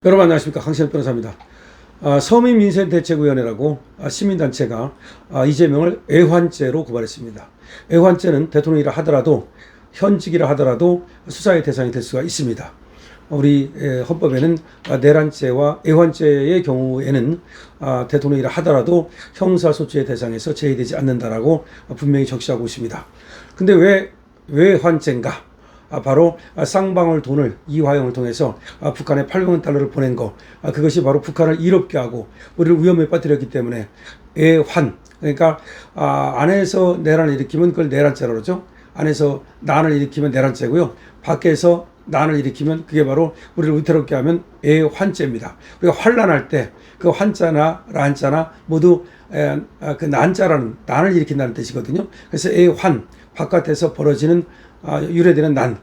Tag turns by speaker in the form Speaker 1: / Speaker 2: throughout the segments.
Speaker 1: 여러분 안녕하십니까, 강신엽 변호사입니다. 서민민생대책위원회라고 시민단체가 이재명을 애환죄로 고발했습니다. 애환죄는 대통령이라 하더라도 현직이라 하더라도 수사의 대상이 될 수가 있습니다. 우리 헌법에는 내란죄와 애환죄의 경우에는 대통령이라 하더라도 형사소추의 대상에서 제외되지 않는다라고 분명히 적시하고 있습니다. 근데 왜 환죄인가? 바로 쌍방울 돈을 이화영을 통해서 북한에 800만 달러를 보낸 거, 그것이 바로 북한을 이롭게 하고 우리를 위험에 빠뜨렸기 때문에 애환, 그러니까 안에서 내란을 일으키면 그걸 내란죄라고 그러죠. 안에서 난을 일으키면 내란죄고요, 밖에서 난을 일으키면 그게 바로 우리를 위태롭게 하면 애환죄입니다. 우리가 환란할 때 그 환자나 란자나 모두 그 난자라는, 난을 일으킨다는 뜻이거든요. 그래서 애환, 바깥에서 벌어지는 유래되는 난,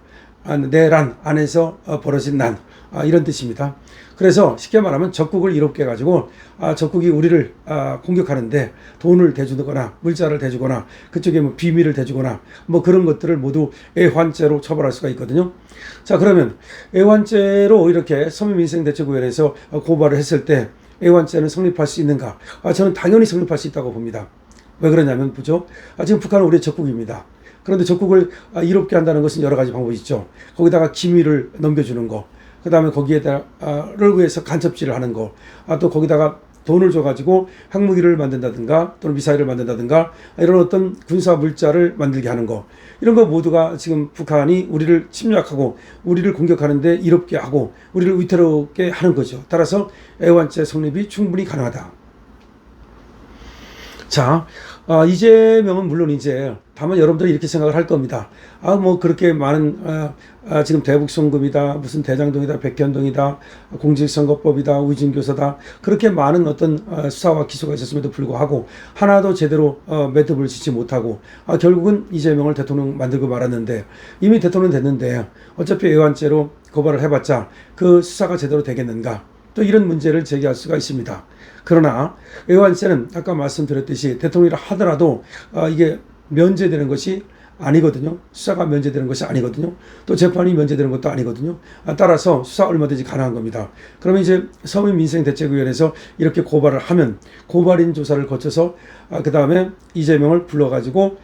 Speaker 1: 내란 안에서 벌어진 난, 이런 뜻입니다. 그래서 쉽게 말하면 적국을 이롭게 해가지고 적국이 우리를 공격하는데 돈을 대주거나 물자를 대주거나 그쪽에 뭐 비밀을 대주거나 뭐 그런 것들을 모두 애환죄로 처벌할 수가 있거든요. 자, 그러면 애환죄로 이렇게 서민민생대책위원회에서 고발을 했을 때 애환죄는 성립할 수 있는가? 저는 당연히 성립할 수 있다고 봅니다. 왜 그러냐면 보죠. 지금 북한은 우리의 적국입니다. 그런데 적국을 이롭게 한다는 것은 여러 가지 방법이 있죠. 거기다가 기밀을 넘겨주는 거, 그 다음에 거기에다를 위해서 간첩질을 하는 거, 또 거기다가 돈을 줘가지고 핵무기를 만든다든가 또는 미사일을 만든다든가 이런 어떤 군사 물자를 만들게 하는 거, 이런 거 모두가 지금 북한이 우리를 침략하고 우리를 공격하는데 이롭게 하고 우리를 위태롭게 하는 거죠. 따라서 애환죄 성립이 충분히 가능하다. 자, 이재명은 물론 이제 다만 여러분들이 이렇게 생각을 할 겁니다. 뭐 그렇게 많은 지금 대북송금이다, 무슨 대장동이다, 백현동이다, 공직선거법이다, 위증교사다, 그렇게 많은 어떤 수사와 기소가 있었음에도 불구하고 하나도 제대로 매듭을 짓지 못하고 결국은 이재명을 대통령 만들고 말았는데, 이미 대통령 됐는데 어차피 애환죄로 고발을 해봤자 그 수사가 제대로 되겠는가? 또 이런 문제를 제기할 수가 있습니다. 그러나 애환죄는 아까 말씀드렸듯이 대통령이라 하더라도 이게 면제되는 것이 아니거든요. 수사가 면제되는 것이 아니거든요. 또 재판이 면제되는 것도 아니거든요. 따라서 수사 얼마든지 가능한 겁니다. 그러면 이제 서민민생대책위원회에서 이렇게 고발을 하면 고발인 조사를 거쳐서 그 다음에 이재명을 불러가지고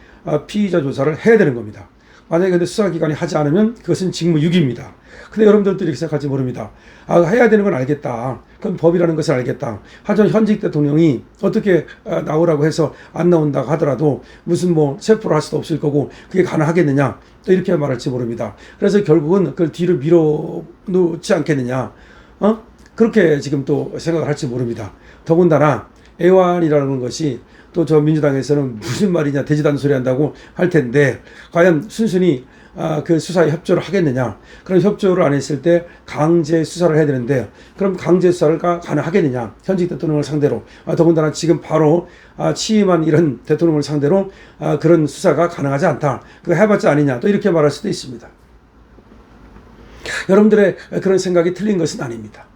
Speaker 1: 피의자 조사를 해야 되는 겁니다. 만약에 근데 수사기관이 하지 않으면 그것은 직무유기입니다. 근데 여러분들도 이렇게 생각할지 모릅니다. 해야 되는 건 알겠다. 그건 법이라는 것을 알겠다. 하지만 현직 대통령이 어떻게 나오라고 해서 안 나온다고 하더라도 무슨 뭐 체포를 할 수도 없을 거고 그게 가능하겠느냐, 또 이렇게 말할지 모릅니다. 그래서 결국은 그걸 뒤로 밀어놓지 않겠느냐, 그렇게 지금 또 생각을 할지 모릅니다. 더군다나 애환이라는 것이 또 저 민주당에서는 무슨 말이냐, 되지도 않는 소리 한다고 할 텐데, 과연 순순히 그 수사에 협조를 하겠느냐. 그런 협조를 안 했을 때 강제 수사를 해야 되는데, 그럼 강제 수사가 가능하겠느냐, 현직 대통령을 상대로. 더군다나 지금 바로 취임한 이런 대통령을 상대로 그런 수사가 가능하지 않다, 그거 해봤자 아니냐, 또 이렇게 말할 수도 있습니다. 여러분들의 그런 생각이 틀린 것은 아닙니다.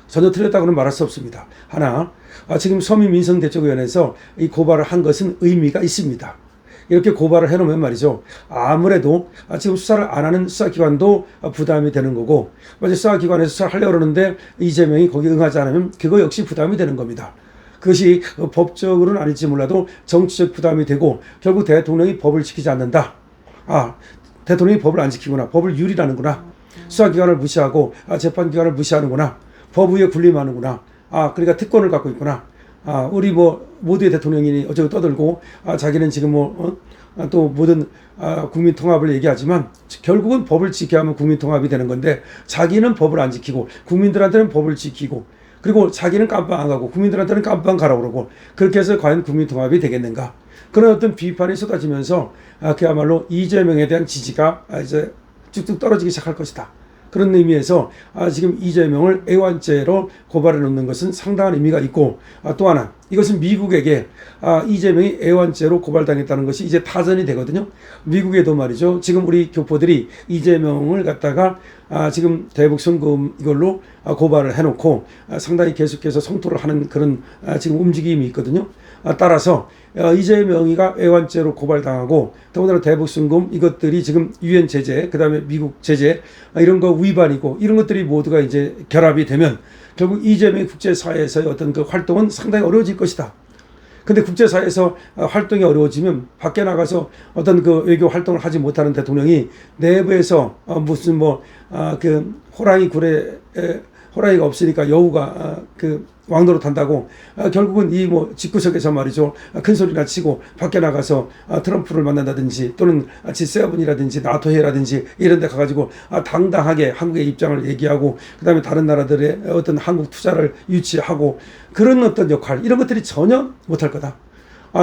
Speaker 1: 전혀 틀렸다고는 말할 수 없습니다. 하나, 지금 서민민생대책위원회에서 이 고발을 한 것은 의미가 있습니다. 이렇게 고발을 해놓으면 말이죠, 아무래도 지금 수사를 안 하는 수사기관도 부담이 되는 거고, 만약 수사기관에서 수사를 하려고 그러는데 이재명이 거기에 응하지 않으면 그거 역시 부담이 되는 겁니다. 그것이 법적으로는 아닐지 몰라도 정치적 부담이 되고, 결국 대통령이 법을 지키지 않는다. 대통령이 법을 안 지키구나, 법을 유린하는구나, 수사기관을 무시하고 재판기관을 무시하는구나, 법 위에 군림하는구나, 그러니까 특권을 갖고 있구나, 우리 뭐 모두의 대통령이 어쩌고 떠들고 자기는 지금 또 모든 국민 통합을 얘기하지만 결국은 법을 지켜야 하면 국민 통합이 되는 건데, 자기는 법을 안 지키고 국민들한테는 법을 지키고, 그리고 자기는 깜빵 안 가고 국민들한테는 깜빵 가라고 그러고, 그렇게 해서 과연 국민 통합이 되겠는가? 그런 어떤 비판이 쏟아지면서 그야말로 이재명에 대한 지지가 이제 쭉쭉 떨어지기 시작할 것이다. 그런 의미에서 지금 이재명을 애환죄로 고발해 놓는 것은 상당한 의미가 있고, 또 하나, 이것은 미국에게 이재명이 애환죄로 고발당했다는 것이 이제 타전이 되거든요. 미국에도 말이죠, 지금 우리 교포들이 이재명을 갖다가 지금 대북 송금 이걸로 고발을 해놓고 상당히 계속해서 성토를 하는 그런 지금 움직임이 있거든요. 따라서 이재명이가 애환죄로 고발당하고 더군다나 대북송금 이것들이 지금 유엔 제재, 그다음에 미국 제재 이런 거 위반이고 이런 것들이 모두가 이제 결합이 되면 결국 이재명이 국제사회에서의 어떤 그 활동은 상당히 어려워질 것이다. 근데 국제사회에서 활동이 어려워지면 밖에 나가서 어떤 그 외교 활동을 하지 못하는 대통령이 내부에서 무슨 그 호랑이 굴에 호랑이가 없으니까 여우가 그 왕노로 탄다고 결국은 이 집구석에서 말이죠. 큰 소리나 치고 밖에 나가서 트럼프를 만난다든지 또는 G7이라든지 나토회라든지 이런 데 가가지고 당당하게 한국의 입장을 얘기하고 그다음에 다른 나라들의 어떤 한국 투자를 유치하고 그런 어떤 역할 이런 것들이 전혀 못할 거다.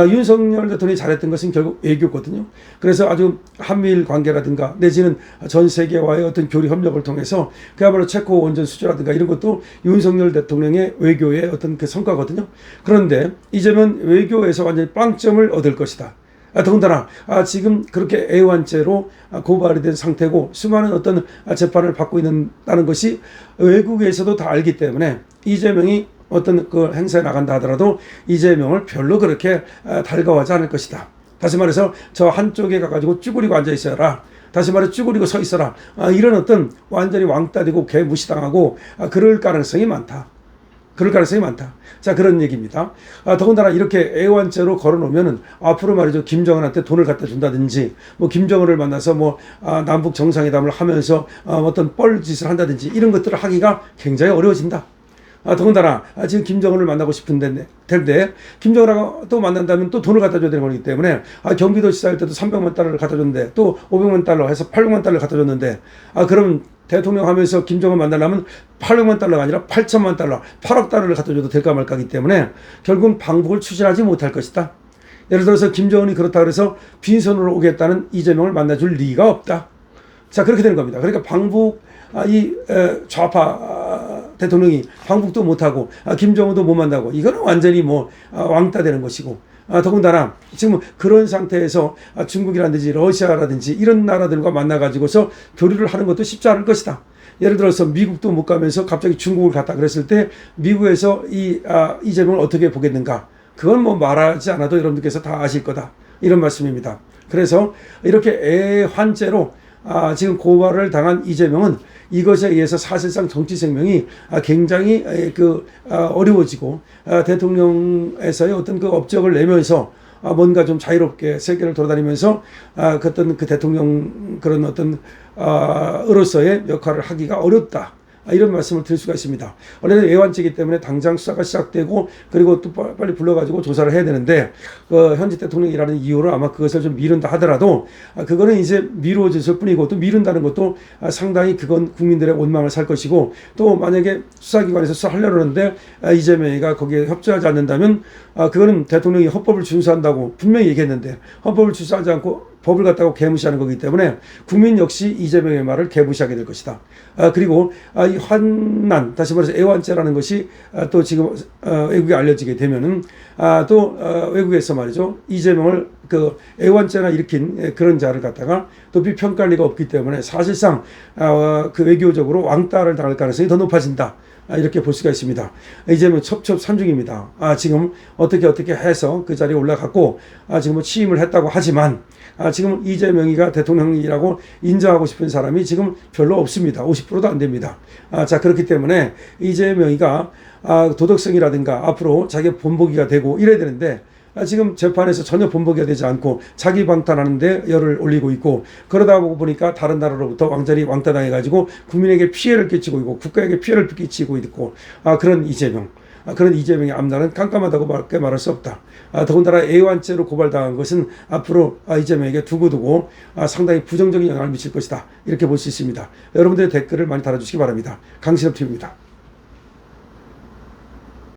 Speaker 1: 윤석열 대통령이 잘했던 것은 결국 외교거든요. 그래서 아주 한미일 관계라든가 내지는 전 세계와의 어떤 교류 협력을 통해서 그야말로 체코 원전 수주라든가 이런 것도 윤석열 대통령의 외교의 어떤 그 성과거든요. 그런데 이제는 외교에서 완전히 빵점을 얻을 것이다. 더군다나 지금 그렇게 애환죄로 고발이 된 상태고 수많은 어떤 재판을 받고 있다는 것이 외국에서도 다 알기 때문에 이재명이 어떤 그 행사에 나간다 하더라도 이재명을 별로 그렇게 달가워하지 않을 것이다. 다시 말해서 저 한쪽에 가가지고 쭈그리고 앉아 있어라. 다시 말해 쭈그리고 서 있어라. 이런 어떤 완전히 왕따 되고 개 무시당하고 그럴 가능성이 많다. 그럴 가능성이 많다. 자, 그런 얘기입니다. 더군다나 이렇게 애환죄로 걸어놓으면은 앞으로 말이죠. 김정은한테 돈을 갖다 준다든지, 김정은을 만나서 남북 정상회담을 하면서 어떤 뻘짓을 한다든지 이런 것들을 하기가 굉장히 어려워진다. 더군다나 지금 김정은을 만나고 싶은데 텐데 김정은하고 또 만난다면 또 돈을 갖다 줘야 되는 거기 때문에 경기도지사 할 때도 300만 달러를 갖다 줬는데 또 500만 달러 해서 800만 달러를 갖다 줬는데 그럼 대통령 하면서 김정은 만나려면 800만 달러가 아니라 8천만 달러, 8억 달러를 갖다 줘도 될까 말까기 때문에 결국은 방북을 추진하지 못할 것이다. 예를 들어서 김정은이 그렇다 그래서 빈손으로 오겠다는 이재명을 만나줄 리가 없다. 자, 그렇게 되는 겁니다. 그러니까 방북 이 좌파 대통령이 방북도 못하고 김정은도 못 만나고 이거는 완전히 왕따 되는 것이고 더군다나 지금 그런 상태에서 중국이라든지 러시아라든지 이런 나라들과 만나가지고서 교류를 하는 것도 쉽지 않을 것이다. 예를 들어서 미국도 못 가면서 갑자기 중국을 갔다 그랬을 때 미국에서 이재명을 어떻게 보겠는가. 그건 말하지 않아도 여러분들께서 다 아실 거다. 이런 말씀입니다. 그래서 이렇게 애환죄로 지금 고발을 당한 이재명은 이것에 의해서 사실상 정치 생명이 굉장히 어려워지고 대통령에서의 어떤 그 업적을 내면서 뭔가 좀 자유롭게 세계를 돌아다니면서 어떤 그 대통령 그런 어떤 으로서의 역할을 하기가 어렵다. 이런 말씀을 드릴 수가 있습니다. 원래는 애환죄이기 때문에 당장 수사가 시작되고 그리고 또 빨리 불러가지고 조사를 해야 되는데 현직 대통령이라는 이유로 아마 그것을 좀 미룬다 하더라도 그거는 이제 미루어질 뿐이고 또 미룬다는 것도 상당히 그건 국민들의 원망을 살 것이고 또 만약에 수사기관에서 수사하려고 하는데 이재명이가 거기에 협조하지 않는다면 그거는 대통령이 헌법을 준수한다고 분명히 얘기했는데 헌법을 준수하지 않고 법을 갖다가 개무시하는 거기 때문에 국민 역시 이재명의 말을 개무시하게 될 것이다. 그리고 이 환난, 다시 말해서 애환죄라는 것이 또 지금 외국에 알려지게 되면은 또 외국에서 말이죠. 이재명을 그 애환죄나 일으킨 그런 자를 갖다가 높이 평가할 리가 없기 때문에 사실상 그 외교적으로 왕따를 당할 가능성이 더 높아진다. 이렇게 볼 수가 있습니다. 이재명 첩첩산중입니다. 지금 어떻게 해서 그 자리에 올라갔고 지금 취임을 했다고 하지만 지금 이재명이가 대통령이라고 인정하고 싶은 사람이 지금 별로 없습니다. 50%도 안 됩니다. 자, 그렇기 때문에 이재명이가 도덕성이라든가 앞으로 자기 본보기가 되고 이래야 되는데 지금 재판에서 전혀 본보기가 되지 않고 자기 방탄하는데 열을 올리고 있고 그러다 보니까 다른 나라로부터 완전히 왕따당해가지고 국민에게 피해를 끼치고 있고 국가에게 피해를 끼치고 있고 그런 이재명. 그런 이재명의 앞날은 깜깜하다고 말할 수 없다. 더군다나 애환죄로 고발당한 것은 앞으로 이재명에게 두고두고 상당히 부정적인 영향을 미칠 것이다. 이렇게 볼 수 있습니다. 여러분들의 댓글을 많이 달아주시기 바랍니다. 강신업 TV입니다.